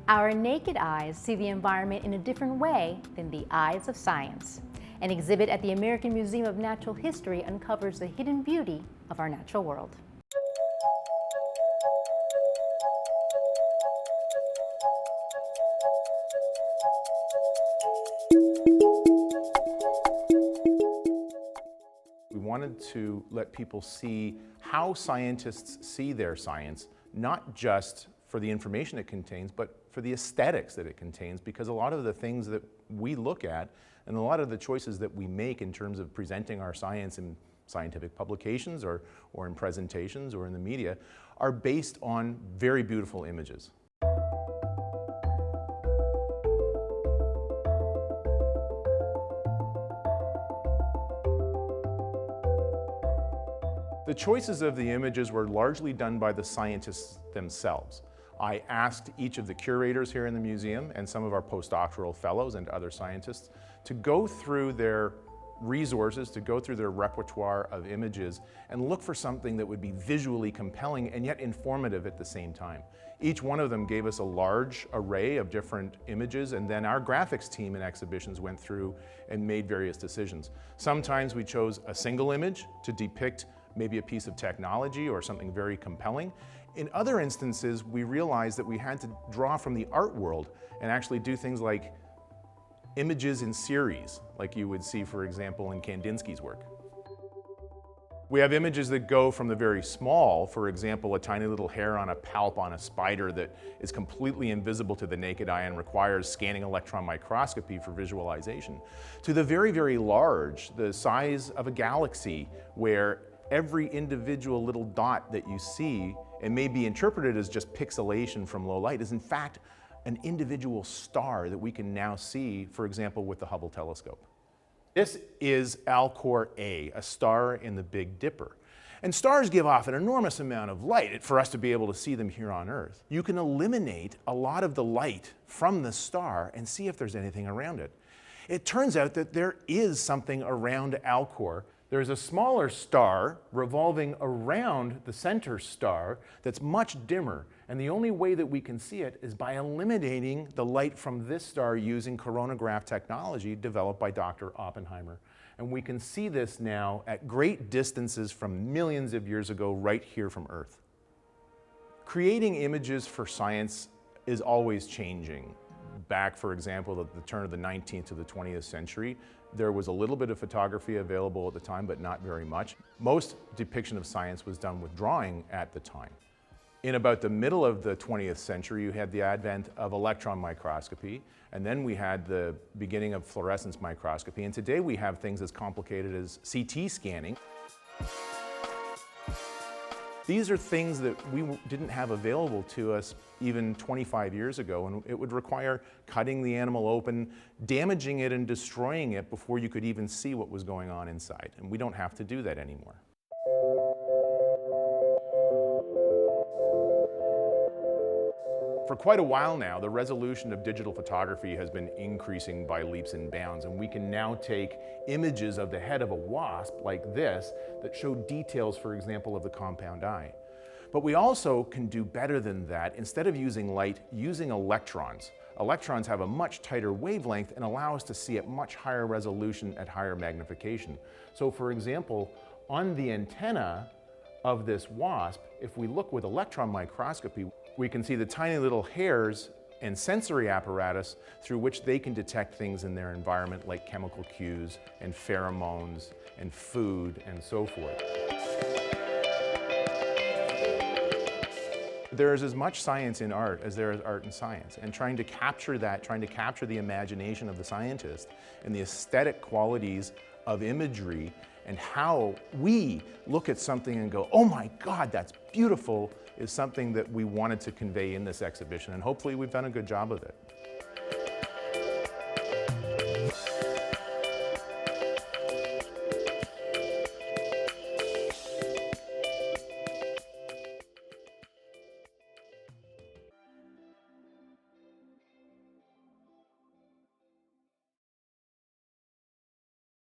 Our naked eyes see the environment in a different way than the eyes of science. An exhibit at the American Museum of Natural History uncovers the hidden beauty of our natural world. We wanted to let people see how scientists see their science, not just for the information it contains, but for the aesthetics that it contains, because a lot of the things that we look at and a lot of the choices that we make in terms of presenting our science in scientific publications or in presentations or in the media are based on very beautiful images. The choices of the images were largely done by the scientists themselves. I asked each of the curators here in the museum and some of our postdoctoral fellows and other scientists to go through their resources, to go through their repertoire of images and look for something that would be visually compelling and yet informative at the same time. Each one of them gave us a large array of different images, and then our graphics team in exhibitions went through and made various decisions. Sometimes we chose a single image to depict maybe a piece of technology or something very compelling. In other instances, we realized that we had to draw from the art world and actually do things like images in series, like you would see, for example, in Kandinsky's work. We have images that go from the very small, for example, a tiny little hair on a palp on a spider that is completely invisible to the naked eye and requires scanning electron microscopy for visualization, to the very, very large, the size of a galaxy, where every individual little dot that you see and may be interpreted as just pixelation from low light is in fact an individual star that we can now see, for example, with the Hubble telescope. This is Alcor A, a star in the Big Dipper. And stars give off an enormous amount of light for us to be able to see them here on Earth. You can eliminate a lot of the light from the star and see if there's anything around it. It turns out that there is something around Alcor. There's a smaller star revolving around the center star that's much dimmer, and the only way that we can see it is by eliminating the light from this star using coronagraph technology developed by Dr. Oppenheimer. And we can see this now at great distances from millions of years ago right here from Earth. Creating images for science is always changing. Back, for example, at the turn of the 19th to the 20th century, there was a little bit of photography available at the time, but not very much. Most depiction of science was done with drawing at the time. In about the middle of the 20th century, you had the advent of electron microscopy, and then we had the beginning of fluorescence microscopy, and today we have things as complicated as CT scanning. These are things that we didn't have available to us even 25 years ago, and it would require cutting the animal open, damaging it and destroying it before you could even see what was going on inside. And we don't have to do that anymore. For quite a while now, the resolution of digital photography has been increasing by leaps and bounds, and we can now take images of the head of a wasp like this that show details, for example, of the compound eye. But we also can do better than that. Instead of using light, using electrons. Electrons have a much tighter wavelength and allow us to see at much higher resolution at higher magnification. So for example, on the antenna of this wasp, if we look with electron microscopy, we can see the tiny little hairs and sensory apparatus through which they can detect things in their environment like chemical cues and pheromones and food and so forth. There is as much science in art as there is art in science, and trying to capture that, trying to capture the imagination of the scientist and the aesthetic qualities of imagery and how we look at something and go, oh my God, that's beautiful, is something that we wanted to convey in this exhibition, and hopefully we've done a good job of it.